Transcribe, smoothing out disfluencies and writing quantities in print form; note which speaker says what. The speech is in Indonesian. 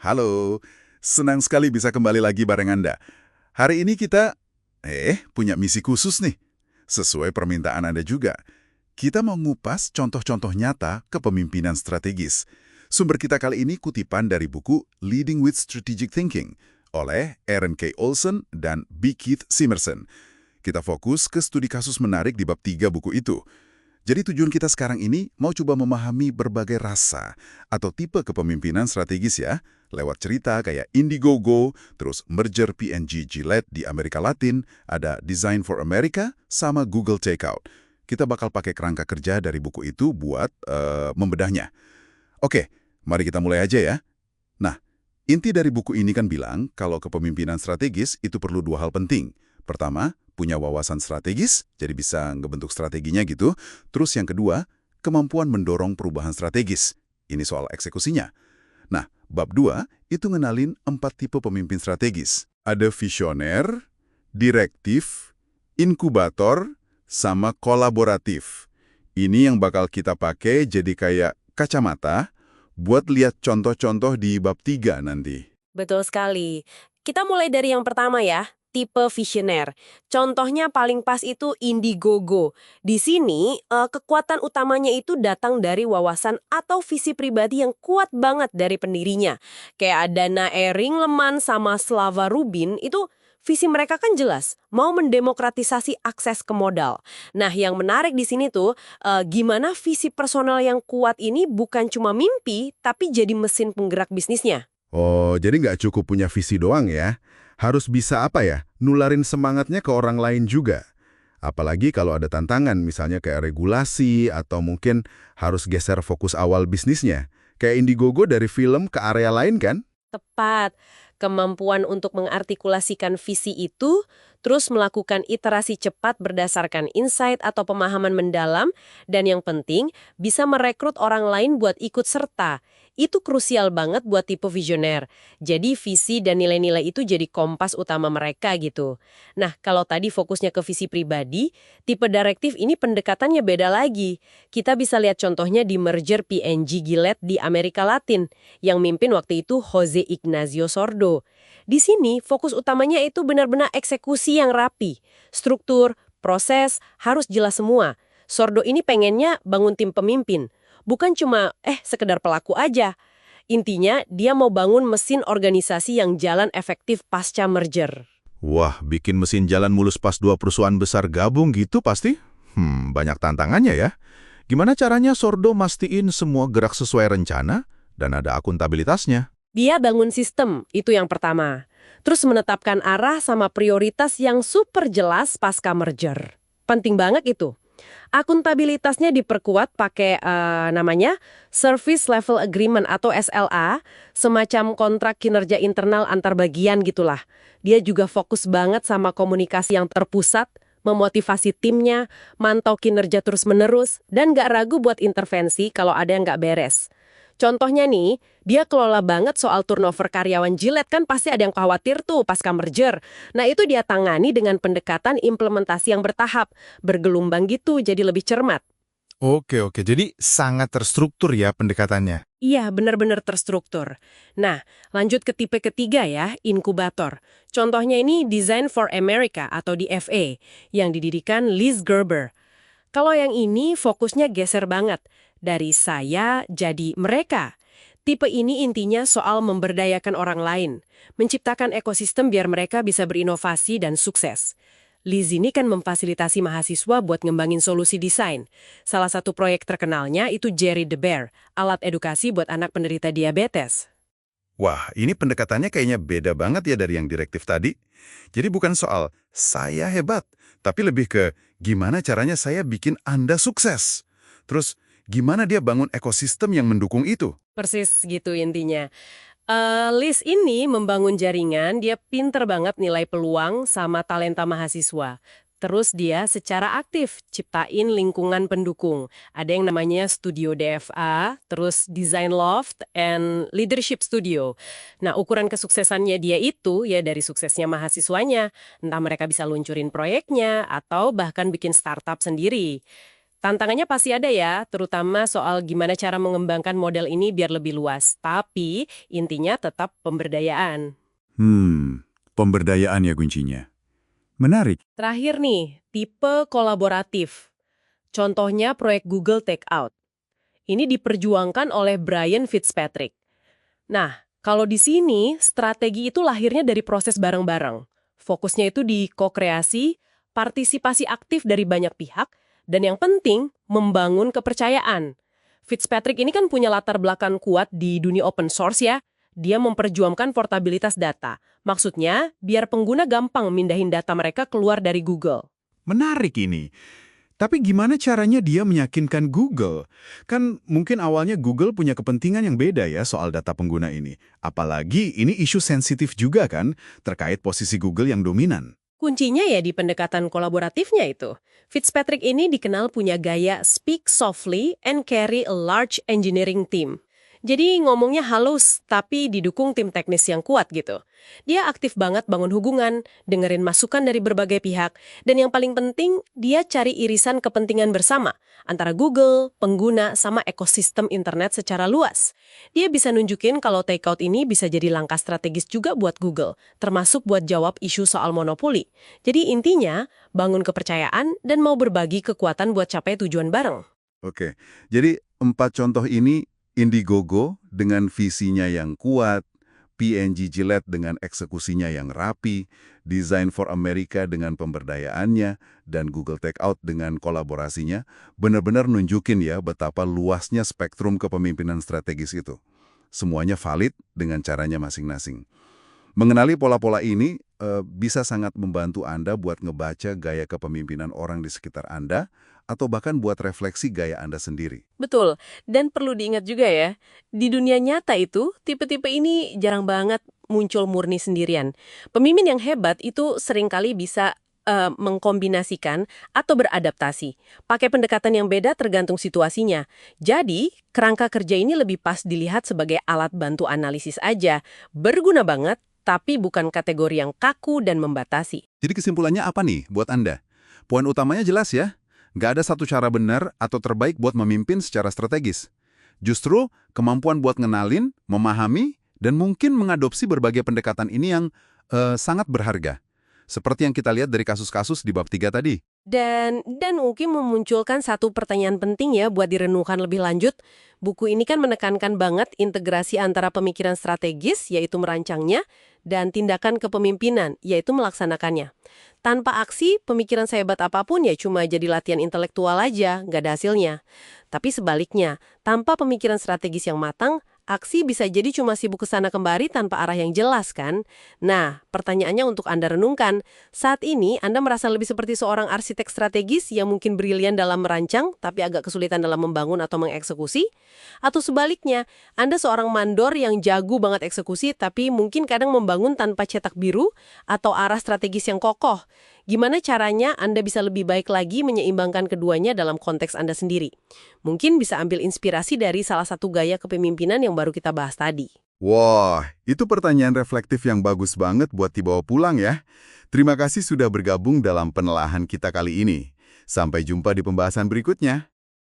Speaker 1: Halo, senang sekali bisa kembali lagi bareng Anda. Hari ini kita, punya misi khusus nih. Sesuai permintaan Anda juga. Kita mau ngupas contoh-contoh nyata kepemimpinan strategis. Sumber kita kali ini kutipan dari buku Leading with Strategic Thinking oleh Aaron K. Olson dan B. Keith Simerson. Kita fokus ke studi kasus menarik di bab 3 buku itu. Jadi tujuan kita sekarang ini mau coba memahami berbagai rasa atau tipe kepemimpinan strategis ya, lewat cerita kayak Indiegogo, terus merger P&G Gillette di Amerika Latin, ada Design for America, sama Google Takeout. Kita bakal pakai kerangka kerja dari buku itu buat membedahnya. Oke, mari kita mulai aja ya. Nah, inti dari buku ini kan bilang kalau kepemimpinan strategis itu perlu dua hal penting. Pertama, punya wawasan strategis, jadi bisa ngebentuk strateginya gitu. Terus yang kedua, kemampuan mendorong perubahan strategis. Ini soal eksekusinya. Nah, bab 2 itu ngenalin 4 tipe pemimpin strategis. Ada visioner, direktif, inkubator, sama kolaboratif. Ini yang bakal kita pakai jadi kayak kacamata buat lihat contoh-contoh di bab 3 nanti.
Speaker 2: Betul sekali. Kita mulai dari yang pertama ya, tipe visioner. Contohnya paling pas itu Indiegogo. Di sini, kekuatan utamanya itu datang dari wawasan atau visi pribadi yang kuat banget dari pendirinya. Kayak Dana Ehring-Leman sama Slava Rubin, itu visi mereka kan jelas, mau mendemokratisasi akses ke modal. Nah, yang menarik di sini tuh, gimana visi personal yang kuat ini bukan cuma mimpi, tapi jadi mesin penggerak bisnisnya.
Speaker 3: Oh, jadi nggak cukup punya visi doang ya. Harus bisa nularin semangatnya ke orang lain juga. Apalagi kalau ada tantangan, misalnya kayak regulasi atau mungkin harus geser fokus awal bisnisnya. Kayak Indiegogo dari film ke area lain kan?
Speaker 2: Tepat. Kemampuan untuk mengartikulasikan visi itu, terus melakukan iterasi cepat berdasarkan insight atau pemahaman mendalam, dan yang penting, bisa merekrut orang lain buat ikut serta. Itu krusial banget buat tipe visioner. Jadi visi dan nilai-nilai itu jadi kompas utama mereka gitu. Nah, kalau tadi fokusnya ke visi pribadi, tipe direktif ini pendekatannya beda lagi. Kita bisa lihat contohnya di merger P&G Gillette di Amerika Latin, yang mimpin waktu itu Jose Ignacio Sordo. Di sini, fokus utamanya itu benar-benar eksekusi yang rapi. Struktur, proses, harus jelas semua. Sordo ini pengennya bangun tim pemimpin. Bukan cuma, sekedar pelaku aja. Intinya, dia mau bangun mesin organisasi yang jalan efektif pasca merger.
Speaker 3: Wah, bikin mesin jalan mulus pas dua perusahaan besar gabung gitu pasti? Banyak tantangannya ya. Gimana caranya Sordo mastiin semua gerak sesuai rencana dan ada akuntabilitasnya?
Speaker 2: Dia bangun sistem, itu yang pertama. Terus menetapkan arah sama prioritas yang super jelas pasca merger. Penting banget itu. Akuntabilitasnya diperkuat pakai namanya Service Level Agreement atau SLA, semacam kontrak kinerja internal antar bagian gitulah. Dia juga fokus banget sama komunikasi yang terpusat, memotivasi timnya, mantau kinerja terus-menerus, dan nggak ragu buat intervensi kalau ada yang nggak beres. Contohnya nih, dia kelola banget soal turnover karyawan Gillette, kan pasti ada yang khawatir tuh pasca merger. Nah, itu dia tangani dengan pendekatan implementasi yang bertahap, bergelombang gitu, jadi lebih cermat.
Speaker 4: Oke, jadi sangat terstruktur ya pendekatannya.
Speaker 2: Iya, benar-benar terstruktur. Nah, lanjut ke tipe ketiga ya, inkubator. Contohnya ini Design for America atau DFA, yang didirikan Liz Gerber. Kalau yang ini fokusnya geser banget, dari saya jadi mereka. Tipe ini intinya soal memberdayakan orang lain, menciptakan ekosistem biar mereka bisa berinovasi dan sukses. Liz ini kan memfasilitasi mahasiswa buat ngembangin solusi desain. Salah satu proyek terkenalnya itu Jerry the Bear, alat edukasi buat anak penderita diabetes.
Speaker 1: Wah, ini pendekatannya kayaknya beda banget ya dari yang direktif tadi. Jadi bukan soal saya hebat, tapi lebih ke gimana caranya saya bikin Anda sukses. Terus, gimana dia bangun ekosistem yang mendukung itu?
Speaker 2: Persis gitu intinya. Liz ini membangun jaringan, dia pinter banget nilai peluang sama talenta mahasiswa. Terus dia secara aktif ciptain lingkungan pendukung. Ada yang namanya Studio DFA, terus Design Loft, and Leadership Studio. Nah, ukuran kesuksesannya dia itu ya dari suksesnya mahasiswanya. Entah mereka bisa luncurin proyeknya atau bahkan bikin startup sendiri. Tantangannya pasti ada ya, terutama soal gimana cara mengembangkan model ini biar lebih luas. Tapi intinya tetap pemberdayaan.
Speaker 1: Pemberdayaan ya kuncinya. Menarik.
Speaker 2: Terakhir nih, tipe kolaboratif. Contohnya proyek Google Takeout. Ini diperjuangkan oleh Brian Fitzpatrick. Nah, kalau di sini, strategi itu lahirnya dari proses bareng-bareng. Fokusnya itu di ko-kreasi, partisipasi aktif dari banyak pihak, dan yang penting, membangun kepercayaan. Fitzpatrick ini kan punya latar belakang kuat di dunia open source ya. Dia memperjuangkan portabilitas data. Maksudnya, biar pengguna gampang mindahin data mereka keluar dari Google.
Speaker 1: Menarik ini. Tapi gimana caranya dia meyakinkan Google? Kan mungkin awalnya Google punya kepentingan yang beda ya soal data pengguna ini. Apalagi ini isu sensitif juga kan, terkait posisi Google yang dominan.
Speaker 2: Kuncinya ya di pendekatan kolaboratifnya itu. Fitzpatrick ini dikenal punya gaya speak softly and carry a large engineering team. Jadi ngomongnya halus, tapi didukung tim teknis yang kuat gitu. Dia aktif banget bangun hubungan, dengerin masukan dari berbagai pihak, dan yang paling penting, dia cari irisan kepentingan bersama, antara Google, pengguna, sama ekosistem internet secara luas. Dia bisa nunjukin kalau takeout ini bisa jadi langkah strategis juga buat Google, termasuk buat jawab isu soal monopoli. Jadi intinya, bangun kepercayaan dan mau berbagi kekuatan buat capai tujuan bareng.
Speaker 1: Oke, jadi 4 contoh ini Indiegogo dengan visinya yang kuat, P&G Gillette dengan eksekusinya yang rapi, Design for America dengan pemberdayaannya, dan Google Takeout dengan kolaborasinya, benar-benar nunjukin ya betapa luasnya spektrum kepemimpinan strategis itu. Semuanya valid dengan caranya masing-masing. Mengenali pola-pola ini bisa sangat membantu Anda buat ngebaca gaya kepemimpinan orang di sekitar Anda, atau bahkan buat refleksi gaya Anda sendiri.
Speaker 2: Betul, dan perlu diingat juga ya, di dunia nyata itu, tipe-tipe ini jarang banget muncul murni sendirian. Pemimpin yang hebat itu seringkali bisa mengkombinasikan atau beradaptasi. Pakai pendekatan yang beda tergantung situasinya. Jadi, kerangka kerja ini lebih pas dilihat sebagai alat bantu analisis aja. Berguna banget, tapi bukan kategori yang kaku dan membatasi.
Speaker 1: Jadi kesimpulannya apa nih buat Anda? Poin utamanya jelas ya. Nggak ada satu cara benar atau terbaik buat memimpin secara strategis. Justru, kemampuan buat ngenalin, memahami, dan mungkin mengadopsi berbagai pendekatan ini yang sangat berharga. Seperti yang kita lihat dari kasus-kasus di bab 3 tadi.
Speaker 2: Dan mungkin memunculkan satu pertanyaan penting ya buat direnungkan lebih lanjut. Buku ini kan menekankan banget integrasi antara pemikiran strategis, yaitu merancangnya, dan tindakan kepemimpinan, yaitu melaksanakannya. Tanpa aksi, pemikiran sehebat apapun ya cuma jadi latihan intelektual aja, nggak ada hasilnya. Tapi sebaliknya, tanpa pemikiran strategis yang matang, aksi bisa jadi cuma sibuk kesana kemari tanpa arah yang jelas kan? Nah, pertanyaannya untuk Anda renungkan, saat ini Anda merasa lebih seperti seorang arsitek strategis yang mungkin brilian dalam merancang, tapi agak kesulitan dalam membangun atau mengeksekusi? Atau sebaliknya, Anda seorang mandor yang jago banget eksekusi, tapi mungkin kadang membangun tanpa cetak biru atau arah strategis yang kokoh? Gimana caranya Anda bisa lebih baik lagi menyeimbangkan keduanya dalam konteks Anda sendiri? Mungkin bisa ambil inspirasi dari salah satu gaya kepemimpinan yang baru kita bahas tadi.
Speaker 1: Wah, itu pertanyaan reflektif yang bagus banget buat dibawa pulang ya. Terima kasih sudah bergabung dalam penelahan kita kali ini. Sampai jumpa di pembahasan berikutnya.